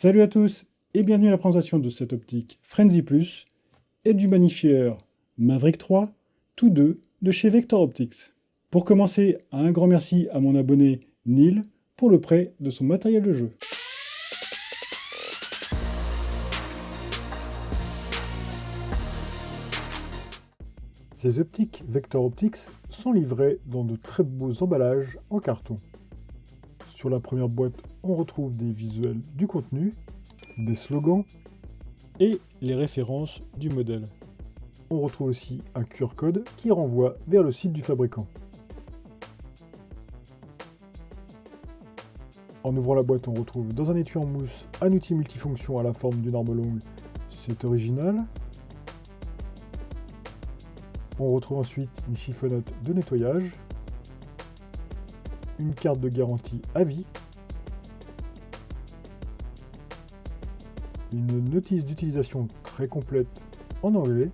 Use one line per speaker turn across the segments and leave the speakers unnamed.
Salut à tous et bienvenue à la présentation de cette optique Frenzy Plus et du magnifieur Maverick 3, tous deux de chez Vector Optics. Pour commencer, un grand merci à mon abonné Neil pour le prêt de son matériel de jeu. Ces optiques Vector Optics sont livrées dans de très beaux emballages en carton. Sur la première boîte, on retrouve des visuels du contenu, des slogans et les références du modèle. On retrouve aussi un QR code qui renvoie vers le site du fabricant. En ouvrant la boîte, on retrouve dans un étui en mousse un outil multifonction à la forme d'une arme longue. C'est original. On retrouve ensuite une chiffonnette de nettoyage, une carte de garantie à vie, une notice d'utilisation très complète en anglais,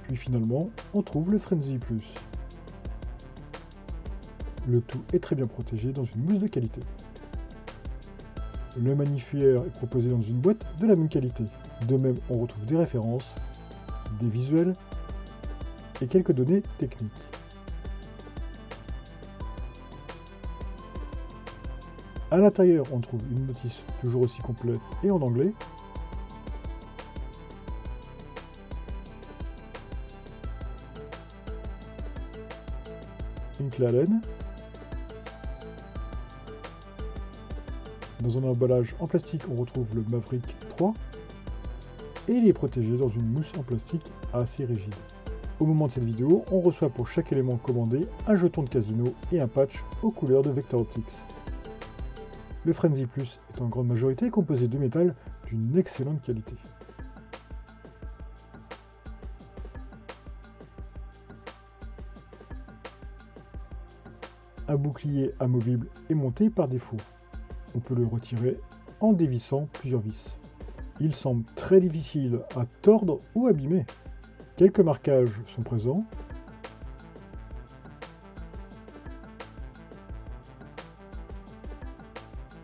puis finalement on trouve le Frenzy Plus. Le tout est très bien protégé dans une mousse de qualité. Le magnifieur est proposé dans une boîte de la même qualité. De même, on retrouve des références, des visuels et quelques données techniques. À l'intérieur, on trouve une notice toujours aussi complète et en anglais. Une clé Allen. Dans un emballage en plastique, on retrouve le Maverick 3 et il est protégé dans une mousse en plastique assez rigide. Au moment de cette vidéo, on reçoit pour chaque élément commandé un jeton de casino et un patch aux couleurs de Vector Optics. Le Frenzy Plus est en grande majorité composé de métal d'une excellente qualité. Un bouclier amovible est monté par défaut. On peut le retirer en dévissant plusieurs vis. Il semble très difficile à tordre ou abîmer. Quelques marquages sont présents.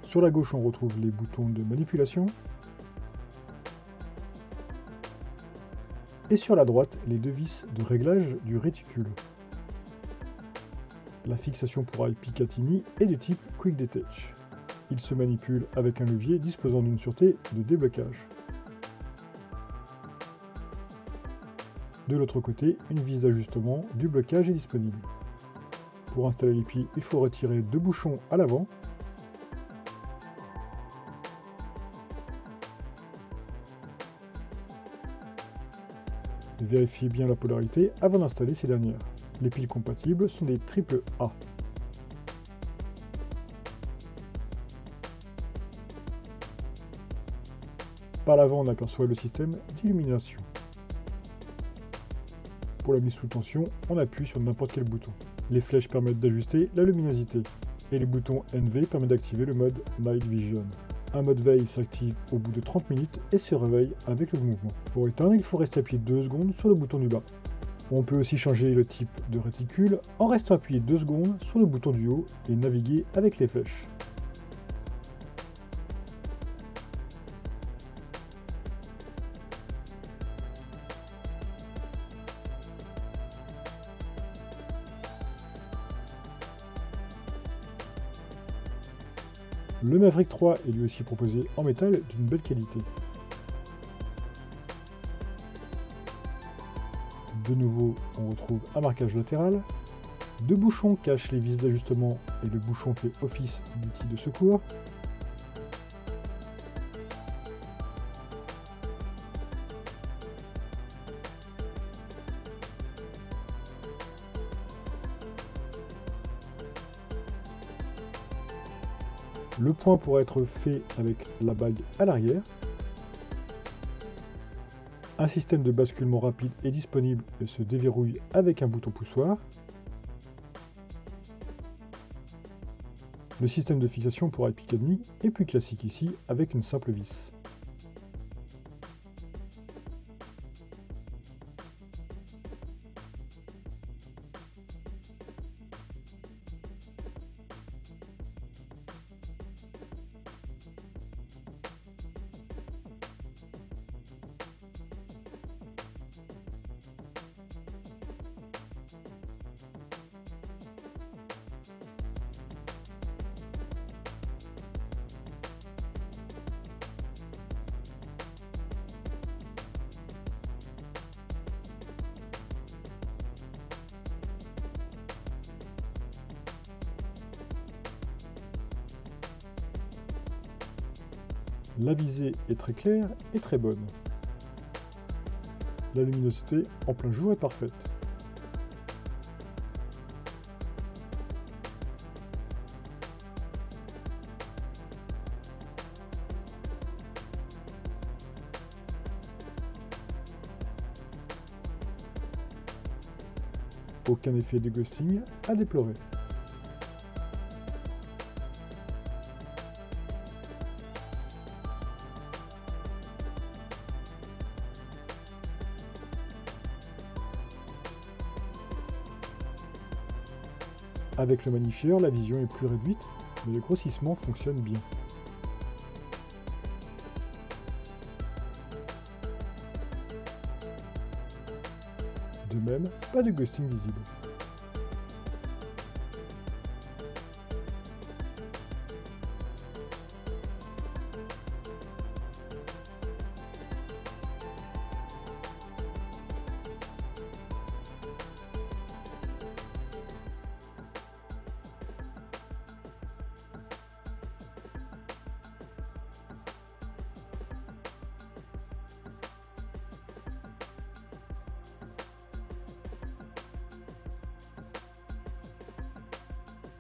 Sur la gauche, on retrouve les boutons de manipulation. Et sur la droite, les deux vis de réglage du réticule. La fixation pour eye Picatinny est de type Quick Detach. Il se manipule avec un levier disposant d'une sûreté de déblocage. De l'autre côté, une vis d'ajustement du blocage est disponible. Pour installer l'épi, il faut retirer deux bouchons à l'avant. Vérifiez bien la polarité avant d'installer ces dernières. Les piles compatibles sont des AAA. Par l'avant, on aperçoit le système d'illumination. Pour la mise sous tension, on appuie sur n'importe quel bouton. Les flèches permettent d'ajuster la luminosité. Et les boutons NV permettent d'activer le mode Night Vision. Un mode veille s'active au bout de 30 minutes et se réveille avec le mouvement. Pour éteindre, il faut rester appuyé 2 secondes sur le bouton du bas. On peut aussi changer le type de réticule en restant appuyé 2 secondes sur le bouton du haut et naviguer avec les flèches. Le Maverick 3 est lui aussi proposé en métal d'une belle qualité. De nouveau, on retrouve un marquage latéral. Deux bouchons cachent les vis d'ajustement et le bouchon fait office d'outil de secours. Le point pourra être fait avec la bague à l'arrière. Un système de basculement rapide est disponible et se déverrouille avec un bouton poussoir. Le système de fixation pour eye Picatinny est plus classique ici avec une simple vis. La visée est très claire et très bonne. La luminosité en plein jour est parfaite. Aucun effet de ghosting à déplorer. Avec le magnifieur, la vision est plus réduite, mais le grossissement fonctionne bien. De même, pas de ghosting visible.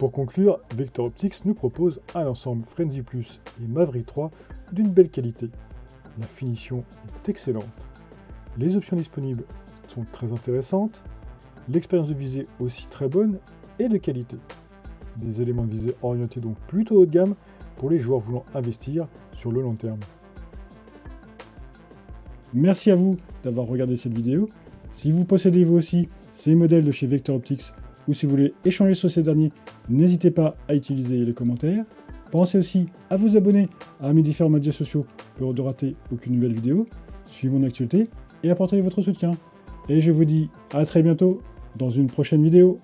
Pour conclure, Vector Optics nous propose un ensemble Frenzy Plus et Maverick 3 d'une belle qualité. La finition est excellente. Les options disponibles sont très intéressantes. L'expérience de visée aussi très bonne et de qualité. Des éléments de visée orientés donc plutôt haut de gamme pour les joueurs voulant investir sur le long terme. Merci à vous d'avoir regardé cette vidéo. Si vous possédez vous aussi ces modèles de chez Vector Optics ou si vous voulez échanger sur ces derniers, n'hésitez pas à utiliser les commentaires. Pensez aussi à vous abonner à mes différents médias sociaux pour ne rater aucune nouvelle vidéo. Suivez mon actualité et apportez votre soutien. Et je vous dis à très bientôt dans une prochaine vidéo.